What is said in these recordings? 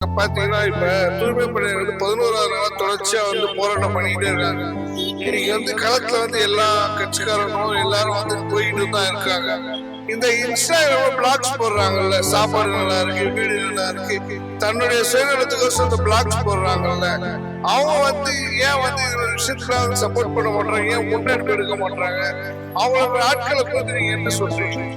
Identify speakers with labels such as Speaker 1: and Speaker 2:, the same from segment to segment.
Speaker 1: பாத்தீங்கன்னா இப்ப தூய்மை பணியாளர் 11வது நாளா தொடர்ச்சியா போராட்டம் பண்ணிக்கிட்டே இருக்காங்க. இன்னைக்கு களத்துல எல்லா கட்சிக்காரங்களும் எல்லாரும் போயிட்டு தான் இருக்காங்க. இந்த இன்ஸ்டாகிராம்ல பிளாக்ஸ் போடுறாங்கல்ல, சாப்பாடு நல்லா இருக்கு, வீடு நல்லா இருக்கு, தன்னுடைய சுயநலத்துக்கோசம் இந்த பிளாக்ஸ் போடுறாங்கல்ல, அவங்க ஏன் இந்த விஷயத்துல சப்போர்ட் பண்ண மாட்டாங்க, ஏன் முன்னெடுப்பு எடுக்க மாட்டாங்க? அவங்களோட ஆட்களை பத்தி நீங்க என்ன சொல்றீங்க?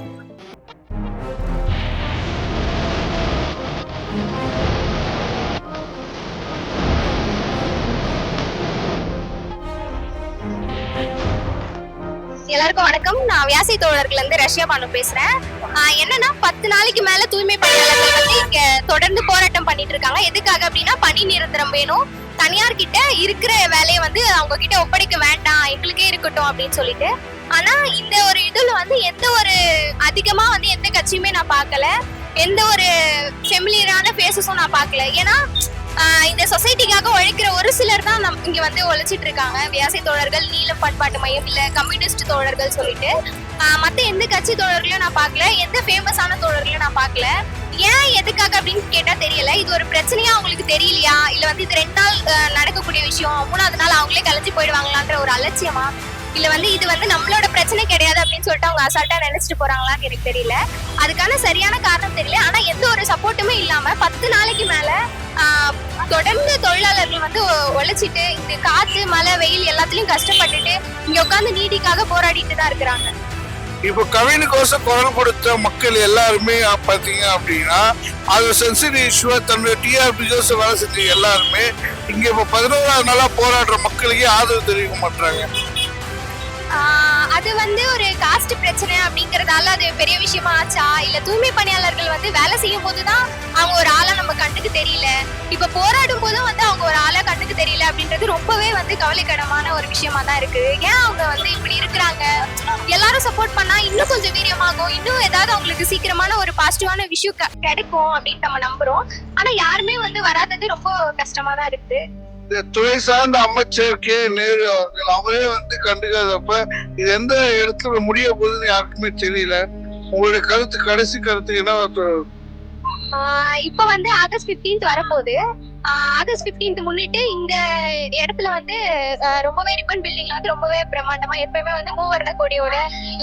Speaker 2: எல்லாருக்கும் வணக்கம். நான் வியாசி தோழர்கள் இருந்து ரஷ்யா பானு பேசுறேன். என்னன்னா 10 நாளைக்கு மேல தூய்மை பணியாளர்கள் இங்க தொடர்ந்து போராட்டம் பண்ணிட்டு இருக்காங்க. எதுக்காக அப்படின்னா பணி நிரந்தரம் வேணும், தனியார் கிட்ட இருக்கிற வேலையை அவங்க கிட்ட ஒப்படைக்க வேண்டாம், எங்களுக்கே இருக்கட்டும் அப்படின்னு சொல்லிட்டு. ஆனா இந்த ஒரு இதுல எந்த ஒரு அதிகமா எந்த கட்சியுமே நான் பார்க்கல, எந்த ஒரு ஃபெமிலியரான ஃபேஸஸும் நான் பார்க்கல. ஏன்னா இந்த சொசைட்டிக்காக உழைக்கிற ஒரு சிலர் தான் இங்க உழைச்சிட்டு இருக்காங்க. வியாசை தோழர்கள், நீலம் பண்பாட்டு மையம், இல்ல கம்யூனிஸ்ட் தோழர்கள் சொல்லிட்டு மத்த எந்த கட்சி தோழர்களையும் நான் பார்க்கல, எந்த ஃபேமஸான தோழர்களையும் நான் பார்க்கல. ஏன் எதுக்காக அப்படின்னு கேட்டா தெரியல. இது ஒரு பிரச்சனையா அவங்களுக்கு தெரியலையா, இல்ல இது 2 நாள் நடக்கக்கூடிய விஷயம், 3வது நாள் அவங்களே கலைஞ்சு போயிடுவாங்களான்ற ஒரு அலட்சியமா, இல்ல இது நம்மளோட பிரச்சனை கிடையாது அப்படின்னு சொல்லிட்டு அவங்க அசால்ட்டா நினைச்சிட்டு போறாங்களான்னு எனக்கு தெரியல. அதுக்கான சரியான காரணம் தெரியல. ஆனா எந்த ஒரு சப்போர்ட்டுமே இல்லாம 10 நாளைக்கு மேல தொடர்ந்து தொழிலாளர்கள் உழைச்சிட்டு இந்த காத்து மழை வெயில் எல்லாத்துலயும் கஷ்டப்பட்டுட்டு இங்க உட்காந்து நீதிக்காக போராடிட்டு தான் இருக்கிறாங்க.
Speaker 1: இப்போ கவினுக்கோசம் குரல் கொடுத்த மக்கள் எல்லாருமே பாத்தீங்க அப்படின்னா அது சென்சிட்டிவ் இஷ்யூவா தன்னுடைய டிஆர்பிக்கோசம் வேலை செஞ்ச எல்லாருமே இங்க இப்போ 11வது நாளா போராடுற மக்களுக்கே ஆதரவு தெரிவிக்க மாட்டாங்க.
Speaker 2: அது ஒரு காஸ்ட் பிரச்சனை அப்படிங்கறதால அது பெரிய விஷயமா ஆச்சா, இல்ல தூய்மை பணியாளர்கள் வேலை செய்யும் போதுதான் அவங்க ஒரு ஆளா நம்ம கண்ணுக்கு தெரியல, இப்ப போராடும் போதும் அவங்க ஒரு ஆளா கண்ணுக்கு தெரியல அப்படின்றது ரொம்பவே கவலைக்கிடமான ஒரு விஷயமா தான் இருக்கு. ஏன் அவங்க இப்படி இருக்கிறாங்க? எல்லாரும் சப்போர்ட் பண்ணா இன்னும் கொஞ்சம் வீரியமாகும், இன்னும் ஏதாவது அவங்களுக்கு சீக்கிரமான ஒரு பாசிட்டிவான விஷயம் கிடைக்கும் அப்படின்னு நம்ம நம்புறோம். ஆனா யாருமே வராதது ரொம்ப கஷ்டமா தான் இருக்கு.
Speaker 1: துறை சார்ந்த அமைச்சர் கே நேரு அவர்கள் அவரே கண்டுக்காதப்ப இது எந்த இடத்துல முடிய போகுதுன்னு யாருக்குமே தெரியல. உங்களுடைய கடைசி கருத்து என்ன?
Speaker 2: இப்ப ஆகஸ்ட் 15th வரப்போகுது. ஆகஸ்ட் 15th முன்னிட்டு இந்த இடத்துல ரொம்பவே ரிப்பன் பில்டிங்ல ரொம்பவே பிரம்மாண்டமா எப்பயுமே மூவர்ண கொடியோட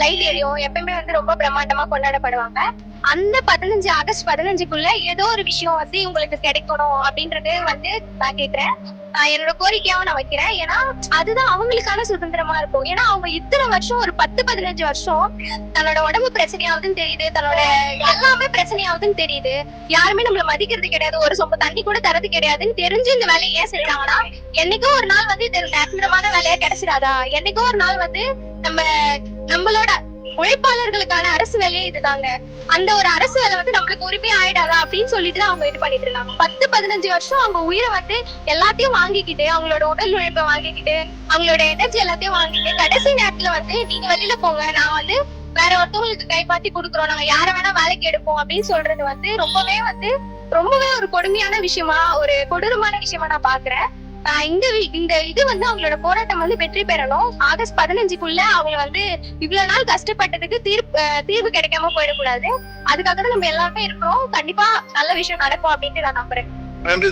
Speaker 2: லைட் எரியும், எப்பயுமே ரொம்ப பிரம்மாண்டமா கொண்டாடப்படுவாங்க. அந்த ஆகஸ்ட் 15க்குள்ள ஏதோ ஒரு விஷயம் உங்களுக்கு கிடைக்கணும் அப்படின்றது நான் கேக்குறேன். என்னோட கோரிக்கையாவும் நான் வைக்கிறேன். ஏன்னா அதுதான் அவங்களுக்கான சுதந்திரமா இருக்கும். ஏன்னா அவங்க இத்தனை வருஷம் ஒரு 10-15 வருஷம் தன்னோட உடம்பு பிரச்சனையாவதுன்னு தெரியுது, தன்னோட எல்லாமே பிரச்சனையாவதுன்னு தெரியுது, யாருமே நம்மள மதிக்கிறது கிடையாது, ஒரு சொம்ப தண்ணி கூட தரது கிடையாதுன்னு தெரிஞ்சு இந்த வேலையை ஏன் செய்யறாங்கன்னா, என்னைக்கோ ஒரு நாள் இது நிரந்தரமான வேலையா கிடைச்சிடாதா, என்னைக்கோ ஒரு நாள் நம்மளோட உழைப்பாளர்களுக்கான அரசு வேலையே இதுதாங்க, அந்த ஒரு அரசு வேலை நம்மளுக்கு உரிமை ஆயிடாதா அப்படின்னு சொல்லிட்டு அவங்க இது பண்ணிட்டு இருக்காங்க. 10-15 வருஷம் அவங்க உயிரை எல்லாத்தையும் வாங்கிக்கிட்டு, அவங்களோட உடல் உழைப்பை வாங்கிக்கிட்டு, அவங்களோட எனர்ஜி எல்லாத்தையும் வாங்கிட்டு, கடைசி நேரத்துல நீங்க வெளியில போங்க, நான் வேற ஒருத்தவங்களுக்கு கைப்பாத்தி கொடுக்குறோம், நாங்க யார வேணா வேலைக்கு எடுப்போம் அப்படின்னு சொல்றது ரொம்பவே ஒரு கொடுமையான விஷயமா, ஒரு கொடூரமான விஷயமா நான் பாக்குறேன். இந்த இது அவங்களோட போராட்டம் வெற்றி பெறணும். ஆகஸ்ட் 15க்குள்ள அவங்க இவ்வளவு நாள் கஷ்டப்பட்டதுக்கு தீர்வு கிடைக்காம போயிடக்கூடாது. அதுக்காக தான் நம்ம எல்லாருமே இருக்கிறோம். கண்டிப்பா நல்ல விஷயம் நடக்கும் அப்படின்ட்டு நான் நம்புறேன்.
Speaker 1: நன்றி.